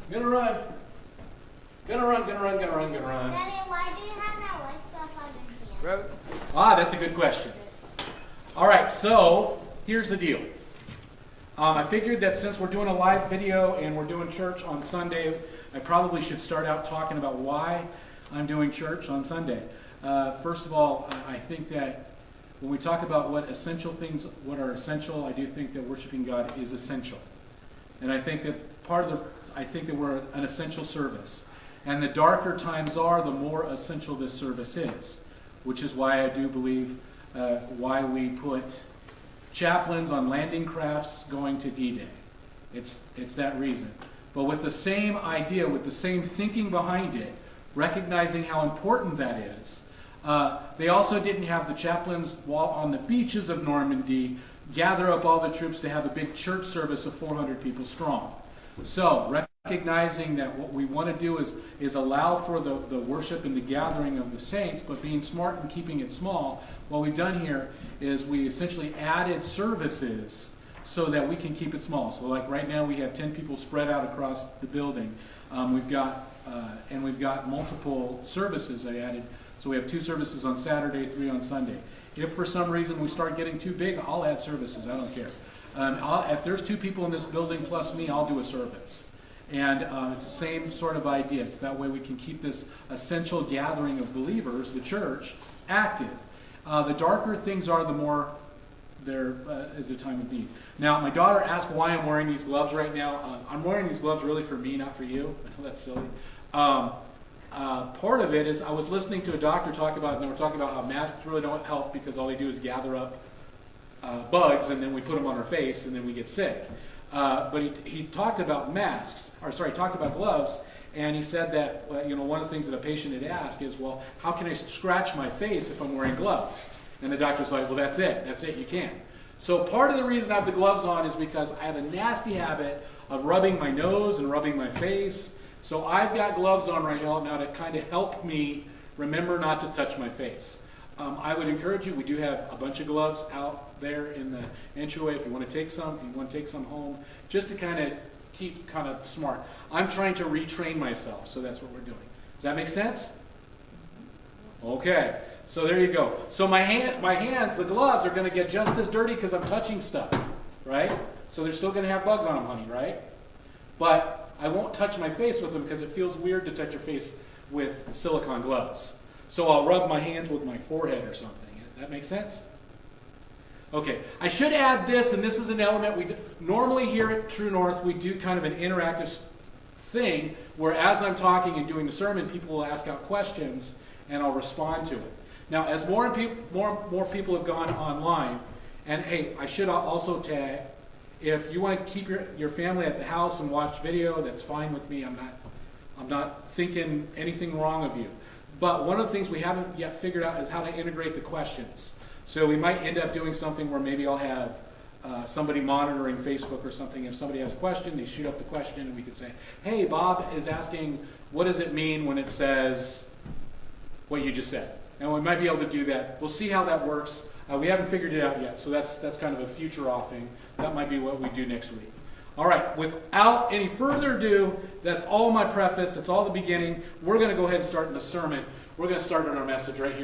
Gonna run. Gonna run. Daddy, why do you have that white stuff on your hand? Ah, that's a good question. All right, so here's the deal. I figured that since we're doing a live video and we're doing church on Sunday, I probably should start out talking about why I'm doing church on Sunday. First of all, I think that when we talk about what are essential, I do think that worshiping God is essential. And I think that I think that we're an essential service. And the darker times are, the more essential this service is, which is why I do believe why we put chaplains on landing crafts going to D-Day. It's that reason. But with the same idea, with the same thinking behind it, recognizing how important that is, they also didn't have the chaplains on the beaches of Normandy gather up all the troops to have a big church service of 400 people strong. So, recognizing that what we want to do is allow for the worship and the gathering of the saints, but being smart and keeping it small, what we've done here is we essentially added services so that we can keep it small. So like right now we have 10 people spread out across the building. We've got multiple services I added. So we have 2 services on Saturday, 3 on Sunday. If for some reason we start getting too big, I'll add services. I don't care. If there's 2 people in this building plus me, I'll do a service. And it's the same sort of idea. It's that way we can keep this essential gathering of believers, the church, active. The darker things are, the more there is a time of need. Now, my daughter asked why I'm wearing these gloves right now. I'm wearing these gloves really for me, not for you. I know that's silly. Part of it is I was listening to a doctor talk about, and they were talking about how masks really don't help because all they do is gather up bugs, and then we put them on our face, and then we get sick. But he talked about talked about gloves, and he said that one of the things that a patient had asked is, well, how can I scratch my face if I'm wearing gloves? And the doctor's like, well, that's it, you can't. So part of the reason I have the gloves on is because I have a nasty habit of rubbing my nose and rubbing my face. So I've got gloves on right now to kind of help me remember not to touch my face. I would encourage you, we do have a bunch of gloves out there in the entryway if you want to take some home, just to kind of keep kind of smart. I'm trying to retrain myself, so that's what we're doing. Does that make sense? Okay, so there you go. So my hands, the gloves, are going to get just as dirty because I'm touching stuff, right? So they're still going to have bugs on them, honey, right? But I won't touch my face with them because it feels weird to touch your face with silicone gloves. So I'll rub my hands with my forehead or something. That makes sense? Okay, I should add this, and this is an element we normally here at True North, we do kind of an interactive thing where as I'm talking and doing the sermon, people will ask out questions and I'll respond to it. Now, as more people have gone online, and hey, I should also tag, if you want to keep your family at the house and watch video, that's fine with me. I'm not thinking anything wrong of you. But one of the things we haven't yet figured out is how to integrate the questions. So we might end up doing something where maybe I'll have somebody monitoring Facebook or something. If somebody has a question, they shoot up the question, and we could say, hey, Bob is asking, what does it mean when it says what you just said? And we might be able to do that. We'll see how that works. We haven't figured it out yet, so that's kind of a future offing. That might be what we do next week. All right, without any further ado, that's all my preface. That's all the beginning. We're going to go ahead and start in the sermon. We're going to start on our message right here.